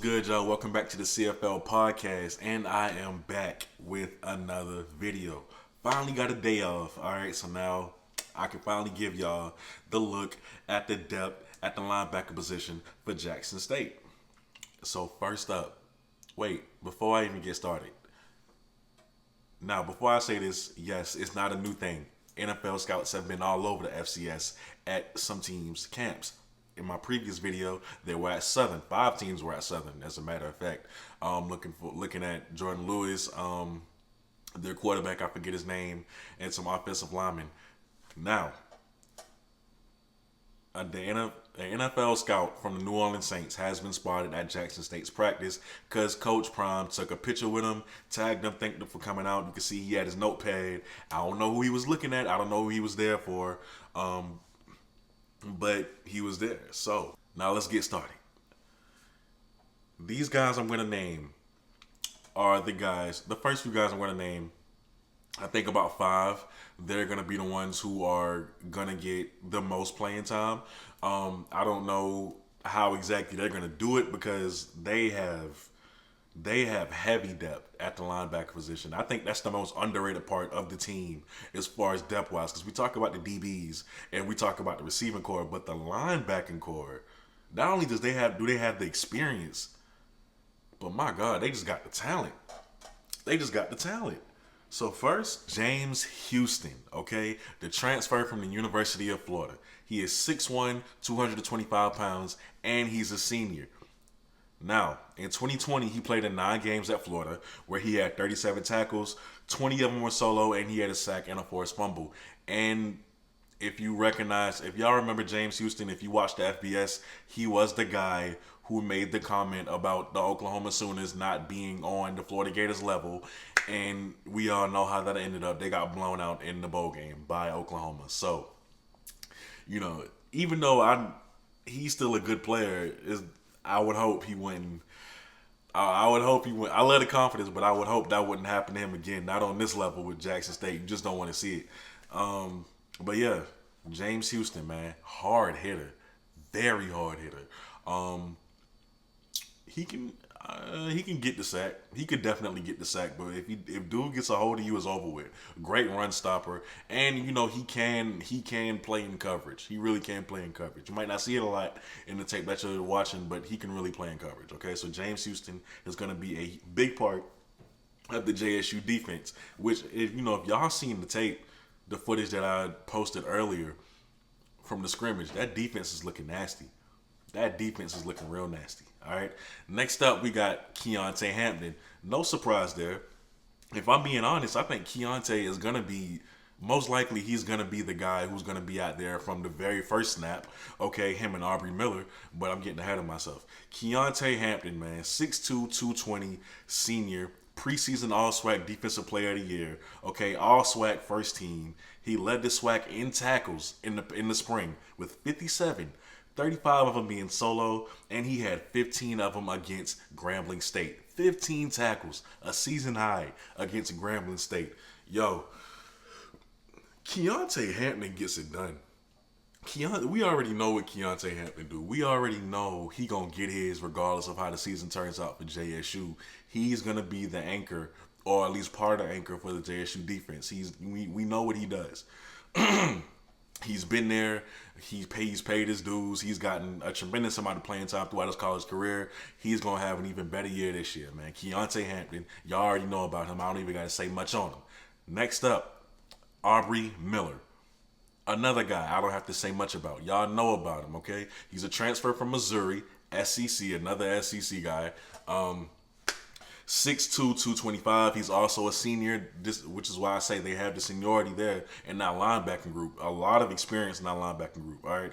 Good, y'all. Welcome back to the CFL podcast, and I am back with another video. Finally got a day off. All right, so now I can finally give y'all the look at the depth at the linebacker position for Jackson State. So first up, wait, before I even get started. Now, before I say this, yes, it's not a new thing. NFL scouts have been all over the FCS at some teams' camps. In my previous video, they were at Southern. 5 teams were at Southern, as a matter of fact. Looking at Jordan Lewis, their quarterback, I forget his name, and some offensive linemen. Now, an NFL scout from the New Orleans Saints has been spotted at Jackson State's practice because Coach Prime took a picture with him, tagged him, thanked him for coming out. You can see he had his notepad. I don't know who he was looking at. I don't know who he was there for. But he was there. So now let's get started. These guys I'm going to name are the first few guys I'm going to name. I think about 5. They're going to be the ones who are going to get the most playing time. I don't know how exactly they're going to do it because they have heavy depth at the linebacker position. I think that's the most underrated part of the team as far as depth-wise, because we talk about the DBs and we talk about the receiving core, but the linebacking core, not only do they have the experience, but my God, they just got the talent. So first, James Houston, okay? The transfer from the University of Florida. He is 6'1", 225 pounds, and he's a senior. Now, in 2020, he played in 9 games at Florida where he had 37 tackles, 20 of them were solo, and he had a sack and a forced fumble. And if y'all remember James Houston, if you watched the FBS, he was the guy who made the comment about the Oklahoma Sooners not being on the Florida Gators level. And we all know how that ended up. They got blown out in the bowl game by Oklahoma. So, even though he's still a good player, I would hope he wouldn't. I would hope he wouldn't. I love the confidence, but I would hope that wouldn't happen to him again. Not on this level with Jackson State. You just don't want to see it. But yeah, James Houston, man, hard hitter, very hard hitter. He can get the sack. He could definitely get the sack. But if dude gets a hold of you, it's over with. Great run stopper, and he can play in coverage. He really can play in coverage. You might not see it a lot in the tape that you're watching, but he can really play in coverage. Okay, so James Houston is going to be a big part of the JSU defense. Which if y'all seen the tape, the footage that I posted earlier from the scrimmage, that defense is looking nasty. That defense is looking real nasty. All right. Next up, we got Keonte Hampton. No surprise there. If I'm being honest, I think Keonte is going to be, most likely he's going to be the guy who's going to be out there from the very first snap. Okay, him and Aubrey Miller, but I'm getting ahead of myself. Keonte Hampton, man, 6'2", 220, senior, preseason All-SWAC Defensive Player of the Year. Okay, All-SWAC first team. He led the SWAC in tackles in the spring with 57. 35 of them being solo, and he had 15 of them against Grambling State. 15 tackles, a season high against Grambling State. Yo, Keonte Hampton gets it done. We already know what Keonte Hampton do. We already know he gonna get his regardless of how the season turns out for JSU. He's gonna be the anchor, or at least part of the anchor for the JSU defense. We know what he does. He's been there. He's paid his dues. He's gotten a tremendous amount of playing time throughout his college career. He's going to have an even better year this year, man. Keonte Hampton, y'all already know about him. I don't even got to say much on him. Next up, Aubrey Miller. Another guy I don't have to say much about. Y'all know about him, okay? He's a transfer from Missouri, SEC, another SEC guy. 6'2", 225. He's also a senior, which is why I say they have the seniority there in that linebacking group. A lot of experience in that linebacking group, all right?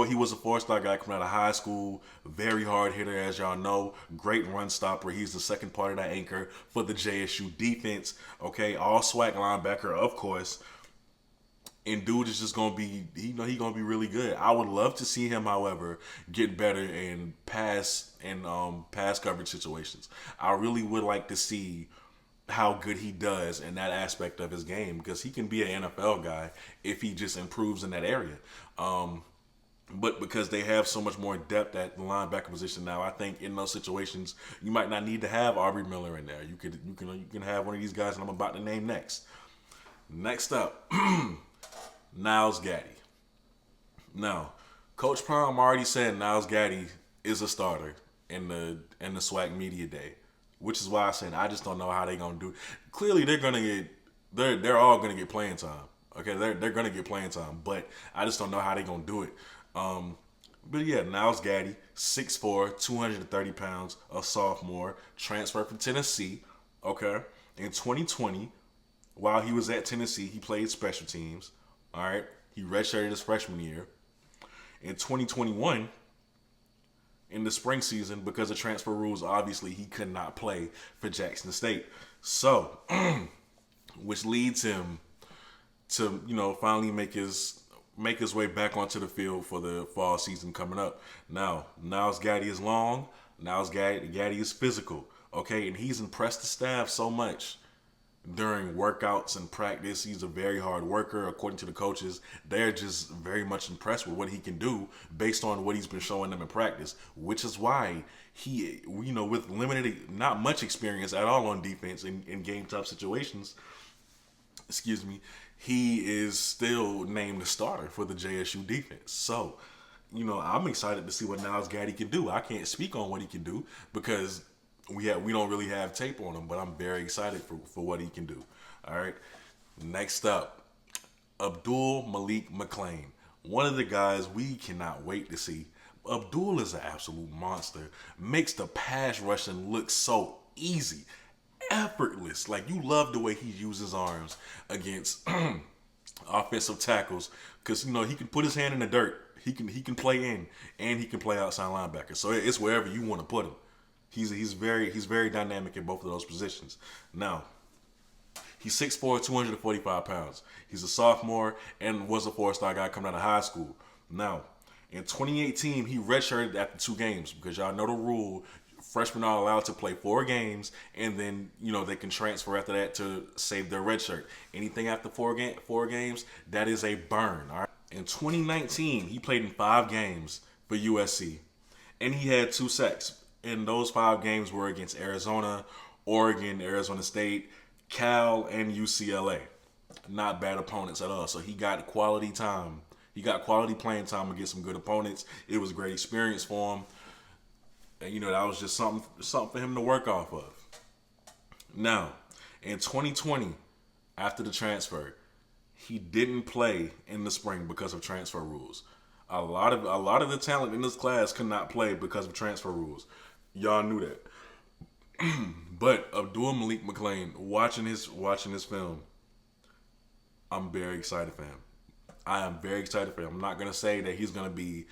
He was a 4-star guy coming out of high school. Very hard hitter, as y'all know. Great run stopper. He's the second part of that anchor for the JSU defense. Okay, All-SWAC linebacker, of course. And dude is just gonna be, he's gonna be really good. I would love to see him, however, get better in pass coverage situations. I really would like to see how good he does in that aspect of his game, because he can be an NFL guy if he just improves in that area. But because they have so much more depth at the linebacker position now, I think in those situations you might not need to have Aubrey Miller in there. You can have one of these guys, and I'm about to name next. Next up, Niles Gaddy. Now, Coach Prime already said Niles Gaddy is a starter in the SWAC media day, which is why I said I just don't know how they're gonna do. Clearly, they're all gonna get playing time. Okay, they're gonna get playing time, but I just don't know how they're gonna do it. But yeah, Niles Gaddy, 6'4", 230 pounds, a sophomore, transferred from Tennessee. Okay, in 2020, while he was at Tennessee, he played special teams. All right, he redshirted his freshman year. In 2021, in the spring season, because of transfer rules, obviously he could not play for Jackson State. So, which leads him to, finally make his way back onto the field for the fall season coming up. Now, Niles Gaddy is long. Niles Gaddy is physical. Okay, and he's impressed the staff so much during workouts and practice. He's a very hard worker. According to the coaches, they're just very much impressed with what he can do based on what he's been showing them in practice, which is why he, with limited, not much experience at all on defense in game tough situations, he is still named the starter for the JSU defense. So, I'm excited to see what Niles Gaddy can do. I can't speak on what he can do because we don't really have tape on him, but I'm very excited for what he can do. All right. Next up, Abdul Malik Mclean. One of the guys we cannot wait to see. Abdul is an absolute monster. Makes the pass rushing look so easy, effortless. Like, you love the way he uses arms against offensive tackles because he can put his hand in the dirt. He can play in and he can play outside linebacker. So it's wherever you want to put him. He's very dynamic in both of those positions. Now, he's 6'4", 245 pounds. He's a sophomore and was a four-star guy coming out of high school. Now, in 2018, he redshirted after 2 games because y'all know the rule. Freshmen are allowed to play 4 games, and then they can transfer after that to save their red shirt. Anything after 4 games, that is a burn. All right. In 2019, he played in 5 games for USC, and he had 2 sacks. And those 5 games were against Arizona, Oregon, Arizona State, Cal, and UCLA. Not bad opponents at all. So he got quality time. He got quality playing time against some good opponents. It was a great experience for him. And, that was just something for him to work off of. Now, in 2020, after the transfer, he didn't play in the spring because of transfer rules. A lot of the talent in this class could not play because of transfer rules. Y'all knew that. But Abdul Malik Mclean, watching his film, I'm very excited for him. I am very excited for him. I'm not going to say that he's going to be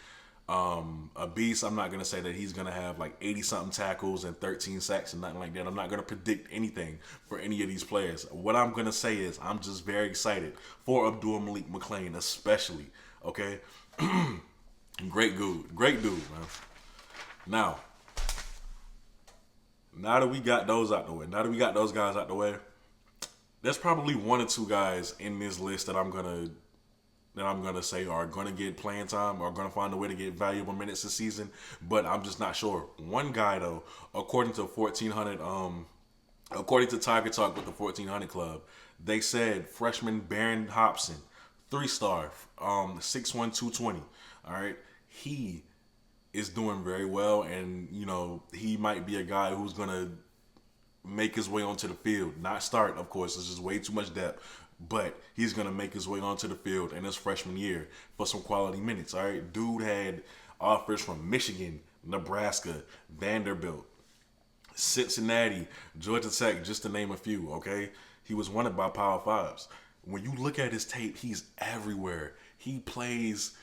a beast. I'm not going to say that he's going to have like 80-something tackles and 13 sacks and nothing like that. I'm not going to predict anything for any of these players. What I'm going to say is I'm just very excited for Abdul Malik Mclean especially. Okay? Great dude, man. Now that we got those out the way, now that we got those guys out the way, there's probably 1 or 2 guys in this list that I'm gonna say are gonna get playing time or gonna find a way to get valuable minutes this season, but I'm just not sure. One guy though, according to Tiger Talk with the 1400 Club, they said freshman Baron Hobson, 3-star, 6'1", 220. All right, he is doing very well, and he might be a guy who's gonna make his way onto the field. Not start, of course. It's just way too much depth, but he's gonna make his way onto the field in his freshman year for some quality minutes. All right, dude had offers from Michigan, Nebraska, Vanderbilt, Cincinnati, Georgia Tech, just to name a few. Okay, he was wanted by Power Fives. When you look at his tape, he's everywhere. He plays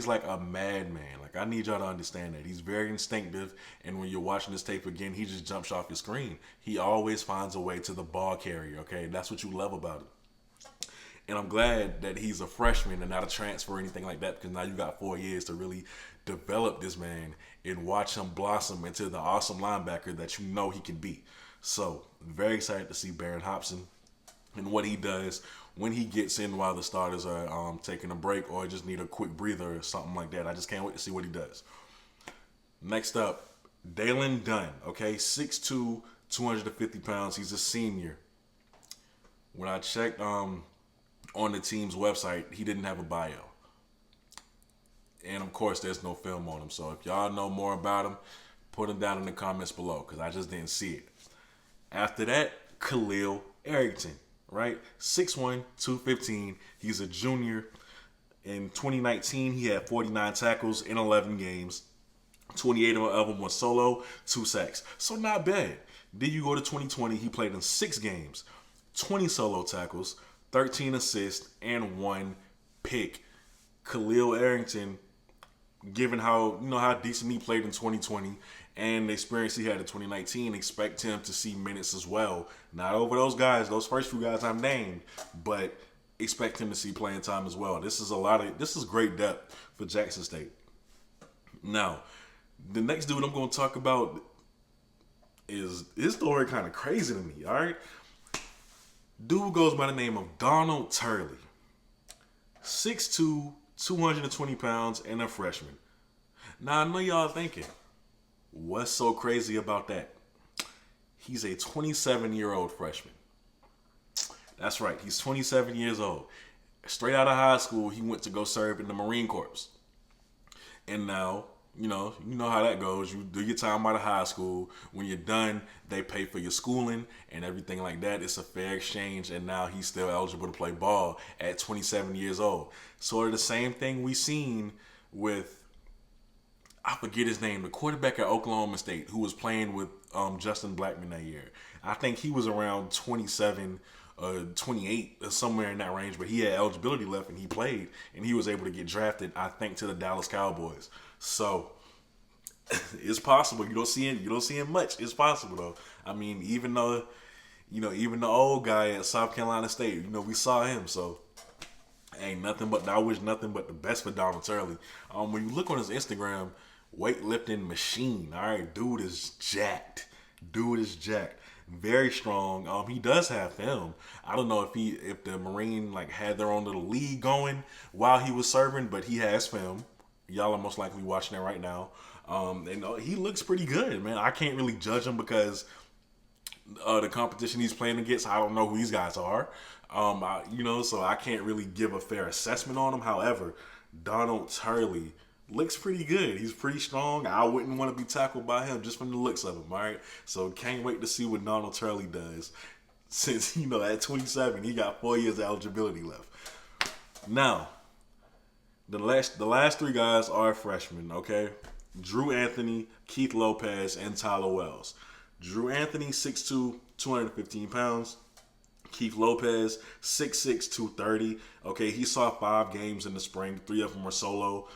like a madman. Like, I need y'all to understand that. He's very instinctive, and when you're watching this tape again, he just jumps off your screen. He always finds a way to the ball carrier, okay? That's what you love about it. And I'm glad that he's a freshman and not a transfer or anything like that, because now you got 4 years to really develop this man and watch him blossom into the awesome linebacker that he can be. So, very excited to see Baron Hobson. and what he does when he gets in while the starters are taking a break or just need a quick breather or something like that. I just can't wait to see what he does. Next up, Dalen Dunn, okay? 6'2", 250 pounds. He's a senior. When I checked on the team's website, he didn't have a bio. And, of course, there's no film on him. So if y'all know more about him, put him down in the comments below because I just didn't see it. After that, Khalileriksen, right? 6'1", 215. He's a junior. In 2019, he had 49 tackles in 11 games. 28 of them were solo, 2 sacks. So not bad. Then you go to 2020, he played in 6 games, 20 solo tackles, 13 assists, and 1 pick. Khalileriksen, given how decent he played in 2020 and the experience he had in 2019, expect him to see minutes as well. Not over those guys, those first few guys I've named, but expect him to see playing time as well. This is great depth for Jackson State. Now, the next dude I'm going to talk about is his story kind of crazy to me, all right? Dude goes by the name of Donald Turley. 6'2", 220 pounds, and a freshman. Now, I know y'all thinking, what's so crazy about that? He's a 27-year-old freshman. That's right, he's 27 years old. Straight out of high school, he went to go serve in the Marine Corps. And now, you know how that goes. You do your time out of high school. When you're done, they pay for your schooling and everything like that. It's a fair exchange, and now he's still eligible to play ball at 27 years old. Sort of the same thing we seen with, I forget his name, the quarterback at Oklahoma State who was playing with Justin Blackman that year. I think he was around 27, 28, or somewhere in that range, but he had eligibility left and he played, and he was able to get drafted, I think, to the Dallas Cowboys. So it's possible. You don't see him much. It's possible though. I mean, even the old guy at South Carolina State, we saw him. So ain't nothing but I wish nothing but the best for Donald Turley. When you look on his Instagram, weightlifting machine. All right, dude is jacked. Very strong. He does have film. I don't know if the Marine had their own little league going while he was serving, but he has film. Y'all are most likely watching it right now. And he looks pretty good, man. I can't really judge him because the competition he's playing against, I don't know who these guys are. So I can't really give a fair assessment on him. However, Donald Turley looks pretty good. He's pretty strong. I wouldn't want to be tackled by him just from the looks of him, all right? So can't wait to see what Donald Turley does. Since, at 27, he got 4 years of eligibility left. Now, the last 3 guys are freshmen, okay? Drew Anthony, Keith Lopez, and Tyler Wells. Drew Anthony, 6'2", 215 pounds. Keith Lopez, 6'6", 230. Okay, he saw 5 games in the spring. 3 of them were solo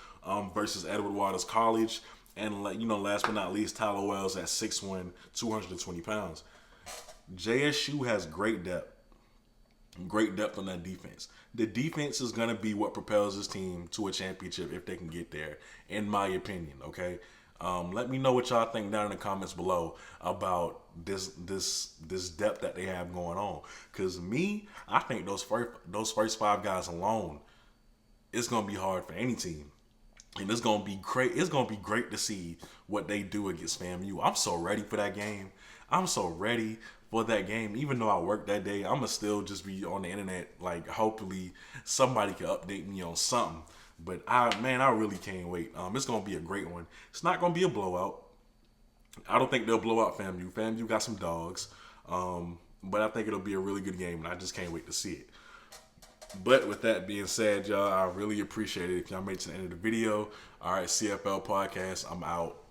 versus Edward Waters College. And, last but not least, Tyler Wells at 6'1", 220 pounds. JSU has great depth. Great depth on that defense. The defense is going to be what propels this team to a championship if they can get there, in my opinion, okay? Let me know what y'all think down in the comments below about this depth that they have going on. Because I think those first 5 guys alone, it's going to be hard for any team. And it's going to be great. It's going to be great to see what they do against FAMU. I'm so ready for that game. I'm so ready for that game. Even though I work that day, I'm going to still just be on the internet. Hopefully somebody can update me on something. But I really can't wait. It's going to be a great one. It's not going to be a blowout. I don't think they'll blow out FAMU. FAMU got some dogs. But I think it'll be a really good game, and I just can't wait to see it. But with that being said, y'all, I really appreciate it if y'all made it to the end of the video. All right, CFL Podcast, I'm out.